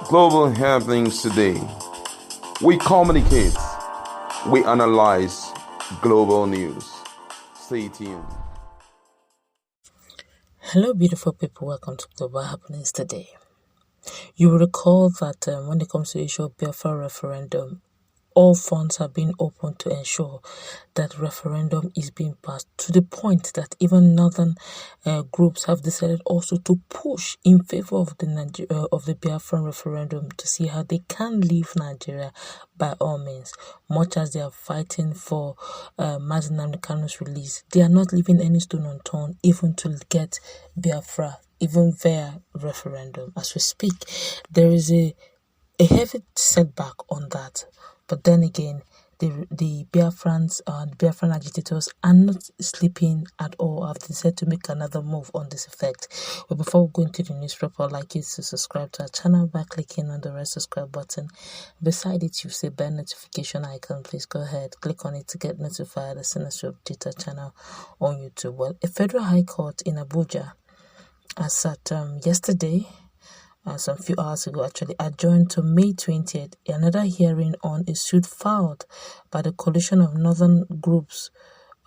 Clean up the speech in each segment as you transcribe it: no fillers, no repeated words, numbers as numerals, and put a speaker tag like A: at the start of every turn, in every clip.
A: Global happenings today. We communicate, we analyze global news. Stay tuned.
B: Hello, beautiful people. Welcome to Global Happenings today. You will recall that when it comes to the issue of Biafra referendum, all fronts have been open to ensure that referendum is being passed, to the point that even northern groups have decided also to push in favor of the Biafra referendum to see how they can leave Nigeria by all means. Much as they are fighting for Nnamdi Kanu's release, they are not leaving any stone unturned even to get Biafra, even via referendum. As we speak, there is a heavy setback on that. But then again, the Biafrans and Biafran agitators are not sleeping at all. Have decided to make another move on this effect. But before we go into the news proper, I'd like you to subscribe to our channel by clicking on the red subscribe button. Beside it, you see bell notification icon. Please go ahead, click on it to get notified as soon as we update our channel on YouTube. Well, a federal high court in Abuja, as at yesterday, some few hours ago actually, adjourned to May 20th, another hearing on a suit filed by the coalition of northern groups,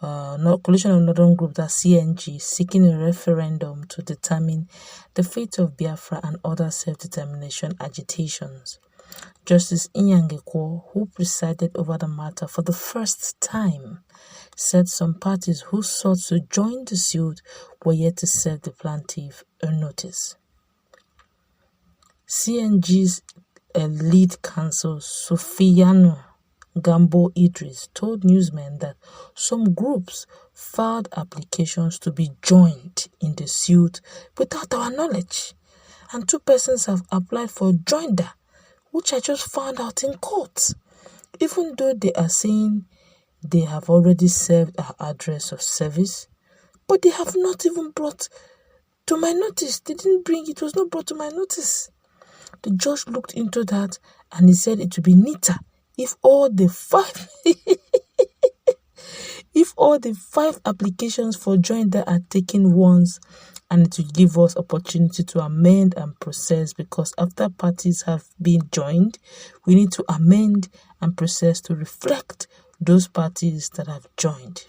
B: that CNG, seeking a referendum to determine the fate of Biafra and other self-determination agitations. Justice Inyangekwo, who presided over the matter for the first time, said some parties who sought to join the suit were yet to serve the plaintiff a notice. CNG's lead counsel, Sufiyanu Gambo Idris, told newsmen that some groups filed applications to be joined in the suit without our knowledge, and 2 persons have applied for joinder, which I just found out in court, even though they are saying they have already served our address of service, but they have not even brought to my notice. They didn't bring it, was not brought to my notice. The judge looked into that and he said it would be neater if all the 5 applications for joinder are taken once, and it will give us opportunity to amend and process, because after parties have been joined, we need to amend and process to reflect those parties that have joined.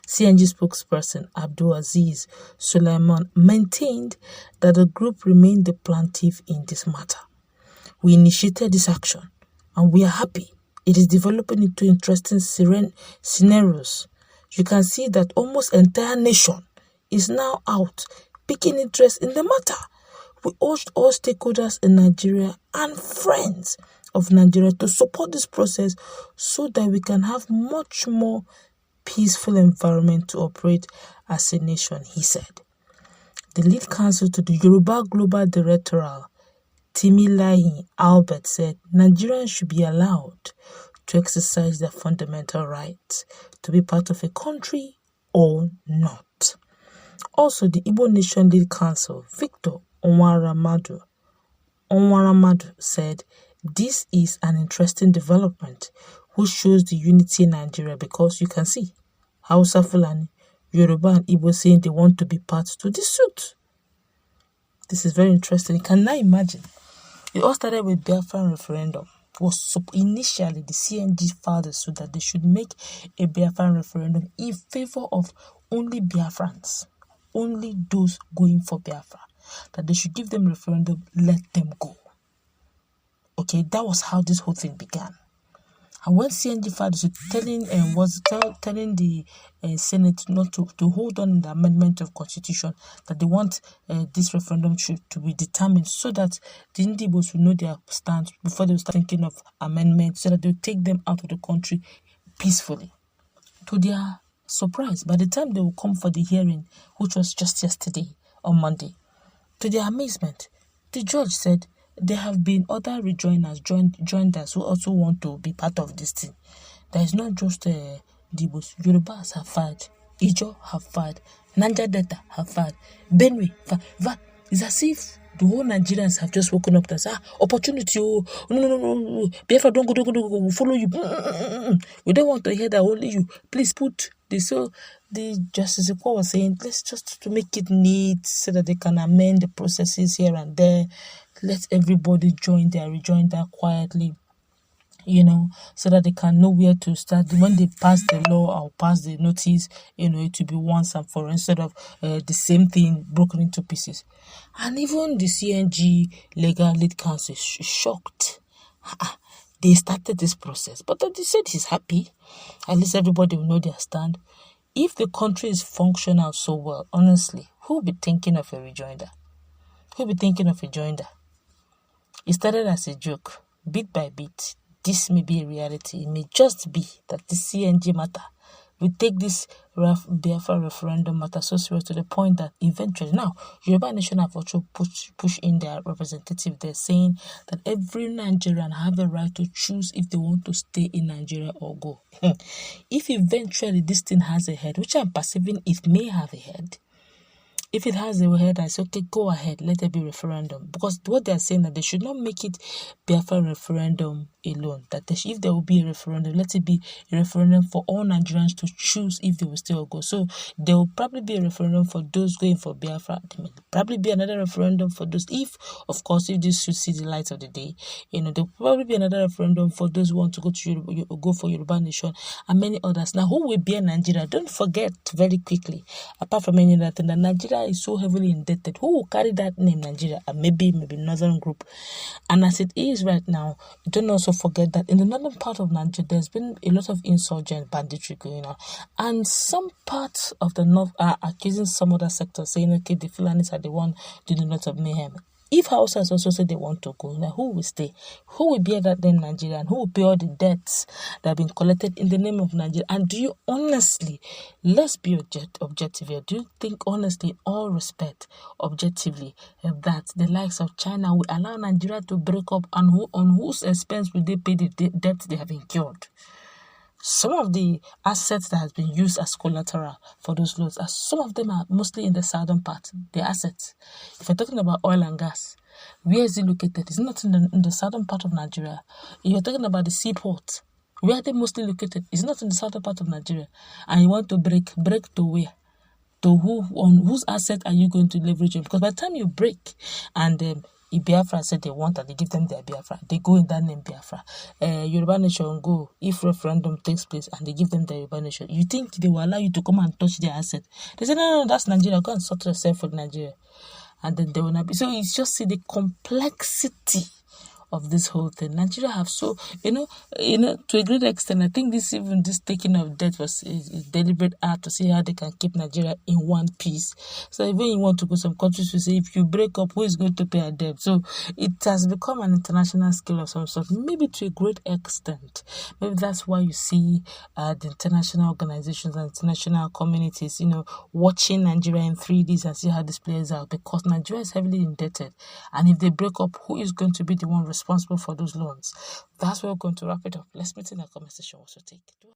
B: CNG spokesperson Abdulaziz Suleiman maintained that the group remained the plaintiff in this matter. We initiated this action and we are happy. It is developing into interesting scenarios. You can see that almost entire nation is now out picking interest in the matter. We urged all stakeholders in Nigeria and friends of Nigeria to support this process so that we can have much more peaceful environment to operate as a nation, he said. The lead counsel to the Yoruba Global Directorate, Timilehin Albert, said Nigerians should be allowed to exercise their fundamental rights to be part of a country or not. Also, the Igbo Nation lead counsel, Victor Onwaramadu, said this is an interesting development which shows the unity in Nigeria, because you can see Hausa, Fulani, Yoruba and Igbo saying they want to be part to this suit. This is very interesting. You can now imagine. It all started with Biafra referendum. Initially, the CNG filed a suit that they should make a Biafra referendum in favor of only Biafrans, only those going for Biafra, that they should give them referendum, let them go. Okay, that was how this whole thing began. And when CNG filed telling the Senate not to hold on in the amendment of Constitution, that they want this referendum to be determined so that the Igbos will know their stance before they start thinking of amendments, so that they'll take them out of the country peacefully. To their surprise, by the time they will come for the hearing, which was just yesterday on Monday, to their amazement, the judge said there have been other joiners who also want to be part of this thing. There is not just the Igbos. Yorubas have filed, Ijo have filed, Niger Delta have filed, Benue. It's as if the whole Nigerians have just woken up and said, opportunity, no, Biafra, don't go, we'll follow you. We don't want to hear that only you. Please put this. So the Justice Ipob was saying, let's just to make it neat so that they can amend the processes here and there. let everybody rejoin that quietly, so that they can know where to start. When they pass the law or pass the notice, it will be once and for all, instead of the same thing broken into pieces. And even the CNG Legal Lead Council is shocked. They started this process, but they said he's happy. At least everybody will know their stand. If the country is functional so well, honestly, who will be thinking of a rejoinder? Who will be thinking of a joinder? It started as a joke, bit by bit. This may be a reality. It may just be that the CNG matter will take this Biafra referendum matter so serious to the point that eventually, now, Yoruba Nation have also push in their representative. They're saying that every Nigerian have a right to choose if they want to stay in Nigeria or go. If eventually this thing has a head, which I'm perceiving it may have a head, if it has a head, I say, okay, go ahead, let there be referendum. Because what they're saying that they should not make it Biafra referendum alone. That if there will be a referendum, let it be a referendum for all Nigerians to choose if they will stay or go. So there will probably be a referendum for those going for Biafra. There will probably be another referendum for those, if this should see the light of the day. There will probably be another referendum for those who want to go for Yoruba Nation and many others. Now, who will be in Nigeria? Don't forget very quickly, apart from any other thing, that Nigeria is so heavily indebted. Who will carry that name, Nigeria? And maybe Northern Group. And as it is right now, don't also forget that in the northern part of Nigeria, there's been a lot of insurgent banditry going on. And some parts of the north are accusing some other sector, saying, okay, the Fulanis are the one doing a lot of mayhem. If Hausas also say they want to go, now who will stay? Who will bear that name Nigeria? And who will pay all the debts that have been collected in the name of Nigeria? And do you honestly, let's be objective here, do you think honestly, in all respect, objectively, that the likes of China will allow Nigeria to break up, and on whose expense will they pay the debts they have incurred? Some of the assets that has been used as collateral for those loans, some of them are mostly in the southern part, the assets. If you're talking about oil and gas, where is it located? It's not in the southern part of Nigeria. If you're talking about the seaport, where are they mostly located? It's not in the southern part of Nigeria. And you want to break to where? To who? On whose asset are you going to leverage on? Because by the time you break, and if Biafra said they want and they give them their Biafra, they go in that name Biafra. Yoruba Nation go, if referendum takes place and they give them their Yoruba Nation, you think they will allow you to come and touch their asset? They say, no, that's Nigeria, go and sort yourself for Nigeria. And then they will not be. So it's just see the complexity of this whole thing. Nigeria have so, to a great extent, I think this taking of debt was a deliberate act to see how they can keep Nigeria in one piece. So even you want to go some countries to say, if you break up, who is going to pay a debt? So it has become an international scale of some sort, maybe to a great extent. Maybe that's why you see the international organizations and international communities, watching Nigeria in 3Ds and see how this plays out, because Nigeria is heavily indebted. And if they break up, who is going to be the one responsible for those loans? That's where we're going to wrap it up. Let's meet in the comment section. Also take it.